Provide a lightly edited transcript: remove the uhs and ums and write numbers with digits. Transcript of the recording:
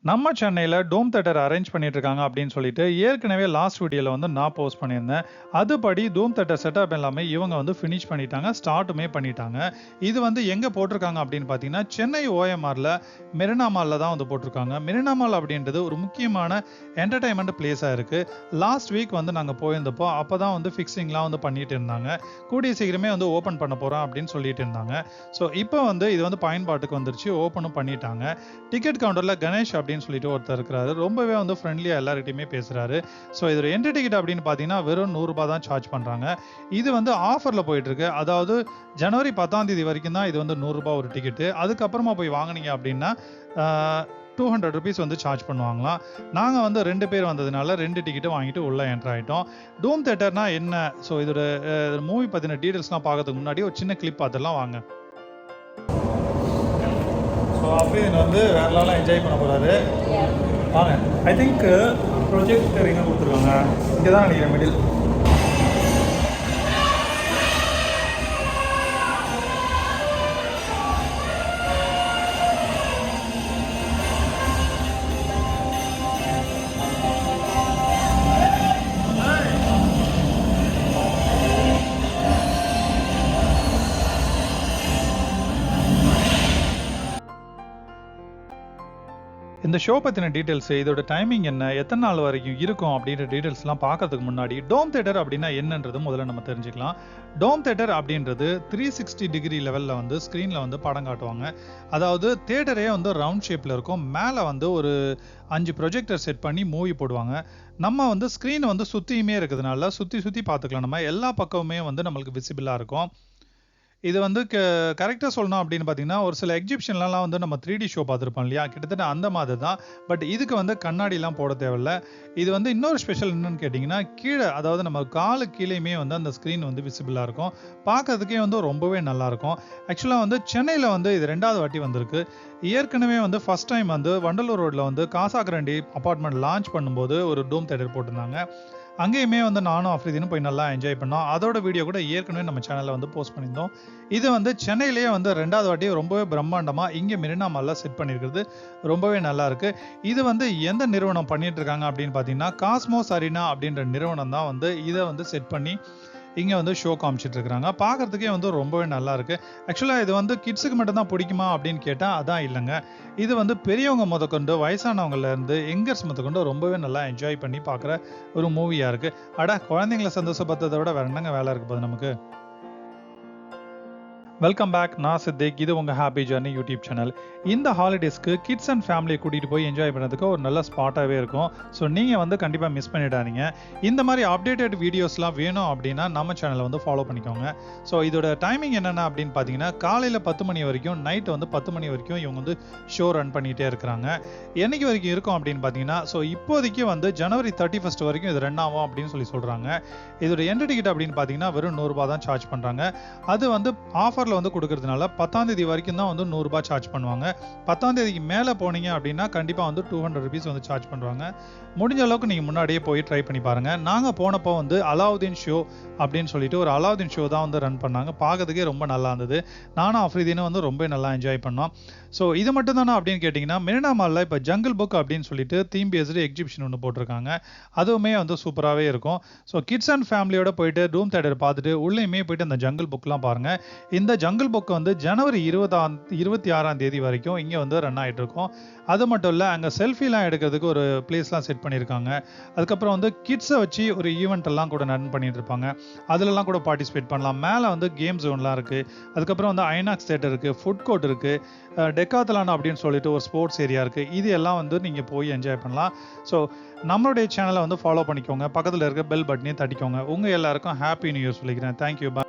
நம்ம சென்னையில டோம் theatre arrange பண்ணிட்டு இருக்காங்க அப்படின்னு சொல்லிட்டு ஏற்கனவே லாஸ்ட் வீடியோல வந்து நான் போஸ்ட் பண்ணியிருந்தேன். அதுபடி டோம் தியேட்டர் செட்டப் எல்லாமே இவங்க வந்து ஃபினிஷ் பண்ணிட்டாங்க, ஸ்டார்ட்டுமே பண்ணிட்டாங்க. இது வந்து எங்க போட்டிருக்காங்க அப்படின்னு பார்த்தீங்கன்னா, சென்னை ஓஎம்ஆர்ல மெரினா மால்ல தான் வந்து போட்டிருக்காங்க. மெரினா மால் அப்படின்றது ஒரு முக்கியமான என்டர்டைன்மெண்ட் பிளேஸா இருக்கு. லாஸ்ட் வீக் வந்து நாங்க போயிருந்தப்போ அப்பதான் வந்து ஃபிக்ஸிங்லாம் வந்து பண்ணிட்டு இருந்தாங்க. கூடிய சீக்கிரமே வந்து ஓபன் பண்ண போறோம் அப்படின்னு சொல்லிட்டு இருந்தாங்க. ஸோ இப்போ வந்து இது வந்து பயன்பாட்டுக்கு வந்துருச்சு, ஓப்பனும் பண்ணிட்டாங்க. டிக்கெட் கவுண்டர்ல கணேஷ் அப்படின்னு சொல்லிட்டு ஒருத்தர் இருக்கிறாரு. ரொம்பவே வந்து ஃப்ரெண்ட்லியா எல்லார்கிட்டயுமே பேசுறாரு. ஸோ இதோட என்ட்ரி டிக்கெட் அப்படின்னு பார்த்தீங்கன்னா வெறும் ரூ. 100 தான் சார்ஜ் பண்றாங்க. இது வந்து ஆஃபர்ல போயிட்டு இருக்கு. அதாவது ஜனவரி 10ஆம் தேதி வரைக்கும் தான் இது வந்து ரூ. 100 ஒரு டிக்கெட். அதுக்கப்புறமா போய் வாங்குனீங்க அப்படின்னா ₹200 வந்து சார்ஜ் பண்ணுவாங்களாம். நாங்கள் வந்து 2 பேர் வந்ததுனால 2 டிக்கெட்டும் வாங்கிட்டு உள்ளே என்ட்ரு ஆகிட்டோம். டோம் தியேட்டர்னா என்ன, ஸோ இதோட மூவி பற்றின டீட்டெயில்ஸ்லாம் பார்க்கறதுக்கு முன்னாடி ஒரு சின்ன கிளிப் பார்த்துலாம் வாங்க. ஸோ அப்படியே வந்து வேற லெவலாக என்ஜாய் பண்ண போகிறாரு. வாங்க. ஐ திங்க் ப்ரொஜெக்டர் எங்கே கொடுத்துருக்காங்க, இங்கே தான் நினைக்கிறேன், மிடில். இந்த ஷோ பற்றின டீட்டெயில்ஸு, இதோட டைமிங் என்ன, எத்தனை நாள் வரைக்கும் இருக்கும் அப்படின்ற டீட்டெயில்ஸ்லாம் பார்க்கறதுக்கு முன்னாடி டோம் தியேட்டர் அப்படின்னா என்னன்றது முதல்ல நம்ம தெரிஞ்சுக்கலாம். டோம் தியேட்டர் அப்படின்றது 360 டிகிரி லெவலில் வந்து ஸ்க்ரீனில் வந்து படம் காட்டுவாங்க. அதாவது தியேட்டரே வந்து ரவுண்ட் ஷேப்பில் இருக்கும். மேலே வந்து ஒரு 5 ப்ரொஜெக்டர் செட் பண்ணி மூவி போடுவாங்க. நம்ம வந்து ஸ்க்ரீன் வந்து சுற்றியுமே இருக்கிறதுனால சுற்றி பார்த்துக்கலாம். நம்ம எல்லா பக்கமுமே வந்து நம்மளுக்கு விசிபிளாக இருக்கும். இது வந்து கரெக்டாக சொல்லணும் அப்படின்னு பார்த்தீங்கன்னா, ஒரு சில எக்ஸிபிஷன்லாம் வந்து நம்ம 3D ஷோ பார்த்துருப்போம் இல்லையா, கிட்டத்தட்ட அந்த மாதிரி தான். பட் இதுக்கு வந்து கண்ணாடிலாம் போட தேவையில்ல. இது வந்து இன்னொரு ஸ்பெஷல் என்னன்னு கேட்டிங்கன்னா, கீழே அதாவது நம்ம காலு கீழேயுமே வந்து அந்த ஸ்க்ரீன் வந்து விசிபிளாக இருக்கும். பார்க்கறதுக்கே வந்து ரொம்பவே நல்லாயிருக்கும். ஆக்சுவலாக வந்து சென்னையில் வந்து இது 2வது வாட்டி வந்திருக்கு. ஏற்கனவே வந்து ஃபர்ஸ்ட் டைம் வந்து வண்டலூர் ரோட்டில் வந்து காசாகிரண்டி அப்பார்ட்மெண்ட் லான்ச் பண்ணும்போது ஒரு டோம் தியேட்டர் போட்டிருந்தாங்க. அங்கேயுமே வந்து நானும் அஃப்ரிதினும் போய் நல்லா என்ஜாய் பண்ணோம். அதோட வீடியோ கூட ஏற்கனவே நம்ம சேனலில் வந்து போஸ்ட் பண்ணியிருந்தோம். இது வந்து சென்னையிலேயே வந்து 2வது வாட்டி ரொம்பவே பிரம்மாண்டமாக இங்கே மெரினா மால்ல செட் பண்ணியிருக்கிறது ரொம்பவே நல்லா இருக்கு. இது வந்து எந்த நிறுவனம் பண்ணிட்டு இருக்காங்க அப்படின்னு பார்த்தீங்கன்னா, காஸ்மோஸ் அரினா அப்படின்ற நிறுவனம் தான் வந்து இதை வந்து செட் பண்ணி இங்கே வந்து ஷோ காமிச்சிட்டு இருக்கிறாங்க. பார்க்கறதுக்கே வந்து ரொம்பவே நல்லா இருக்கு. ஆக்சுவலாக இது வந்து கிட்ஸுக்கு மட்டும் தான் பிடிக்குமா அப்படின்னு கேட்டால் அதான் இல்லைங்க. இது வந்து பெரியவங்க முதற்கொண்டு வயசானவங்கலேருந்து யங்கர்ஸ் முதற்கொண்டு ரொம்பவே நல்லா என்ஜாய் பண்ணி பார்க்குற ஒரு மூவியாக இருக்கு. குழந்தைங்களை சந்தோஷப்படுறதை விட வேற என்னங்க வேலை இருக்கு போது நமக்கு. Welcome back. நான் சித்திக். இது உங்கள் ஹாப்பி ஜர்னி யூடியூப் சேனல். இந்த ஹாலிடேஸ்க்கு கிட்ஸ் அண்ட் ஃபேமிலியை கூட்டிகிட்டு போய் என்ஜாய் பண்ணுறதுக்கு ஒரு நல்ல ஸ்பாட்டாகவே இருக்கும். ஸோ நீங்கள் வந்து கண்டிப்பாக மிஸ் பண்ணிடாதீங்க. இந்த மாதிரி அப்டேட்டட் வீடியோஸ்லாம் வேணும் அப்படின்னா நம்ம சேனலை வந்து ஃபாலோ பண்ணிக்கோங்க. ஸோ இதோட டைமிங் என்னென்ன அப்படின்னு பார்த்தீங்கன்னா, காலையில் 10 மணி வரைக்கும், நைட்டு வந்து 10 மணி வரைக்கும் இவங்க வந்து ஷோ ரன் பண்ணிகிட்டே இருக்கிறாங்க. என்னைக்கு வரைக்கும் இருக்கும் அப்படின்னு பார்த்தீங்கன்னா, ஸோ இப்போதைக்கு வந்து ஜனவரி 31 வரைக்கும் இது ரன் ஆகும் அப்படின்னு சொல்கிறாங்க. இதோட என்ட்ரி டிக்கெட் அப்படின்னு பார்த்தீங்கன்னா வெறும் ₹100 தான் சார்ஜ் பண்ணுறாங்க. அது வந்து ஆஃபர் வந்து கொடுக்கறதுனால 10ஆம் தேதி வரைக்கும் தான் வந்து ₹100 சார்ஜ் பண்ணுவாங்க. 10ஆம் தேதிக்கு மேலே போனீங்க அப்படின்னா கண்டிப்பாக வந்து ₹200 வந்து சார்ஜ் பண்ணுவாங்க. முடிஞ்ச அளவுக்கு நீங்கள் முன்னாடியே போய் ட்ரை பண்ணி பாருங்க. நாங்கள் போனப்போ வந்து அலாவுதீன் ஷோ அப்படின்னு சொல்லிட்டு ஒரு அலாவுதீன் ஷோ தான் வந்து ரன் பண்ணாங்க. பார்க்கறதுக்கே ரொம்ப நல்லா இருந்தது. நானும் அஃப்ரிதீனும் வந்து ரொம்ப நல்லா என்ஜாய் பண்ணோம். ஸோ இது மட்டும் தானே அப்படின்னு கேட்டிங்கன்னா, மெரினா மாலில் இப்போ ஜங்கிள் புக் அப்படின்னு சொல்லிட்டு தீம் பேஸ்டு எக்ஸிபிஷன் ஒன்று போட்டிருக்காங்க. அதுவுமே வந்து சூப்பராகவே இருக்கும். ஸோ கிட்ஸ் அண்ட் ஃபேமிலியோட போயிட்டு டோம் தியேட்டர் பார்த்துட்டு உள்ளேயுமே போயிட்டு அந்த ஜங்கிள் புக்லாம் பாருங்கள். இந்த ஜங்கிள் புக் வந்து ஜனவரி 26ஆம் தேதி வரைக்கும் இங்கே வந்து ரன் ஆகிட்டு இருக்கும். அது மட்டும் இல்லை, அங்கே செல்ஃபிலாம் எடுக்கிறதுக்கு ஒரு பிளேஸ்லாம் செட் பண்ணியிருக்காங்க. அதுக்கப்புறம் வந்து கிட்ஸை வச்சு ஒரு ஈவெண்ட் எல்லாம் கூட ரன் பண்ணிட்டு இருப்பாங்க. அதிலெல்லாம் கூட பார்ட்டிசிபேட் பண்ணலாம். மேலே வந்து கேம் ஜோன்லாம் இருக்குது. அதுக்கப்புறம் வந்து ஐநாக்ஸ் தியேட்டர் இருக்குது, ஃபுட் கோர்ட் இருக்குது, டெக்காத்லான் அப்படின்னு சொல்லிட்டு ஒரு ஸ்போர்ட்ஸ் ஏரியா இருக்குது. இது எல்லாம் வந்து நீங்கள் போய் என்ஜாய் பண்ணலாம். ஸோ நம்மளுடைய சேனலை வந்து ஃபாலோ பண்ணிக்கோங்க. பக்கத்தில் இருக்க பெல் பட்டனையும் தட்டிக்கோங்க. உங்கள் எல்லாருக்கும் ஹாப்பி நியூ இயர் சொல்லிக்கிறேன். தேங்க்யூ. பாய்.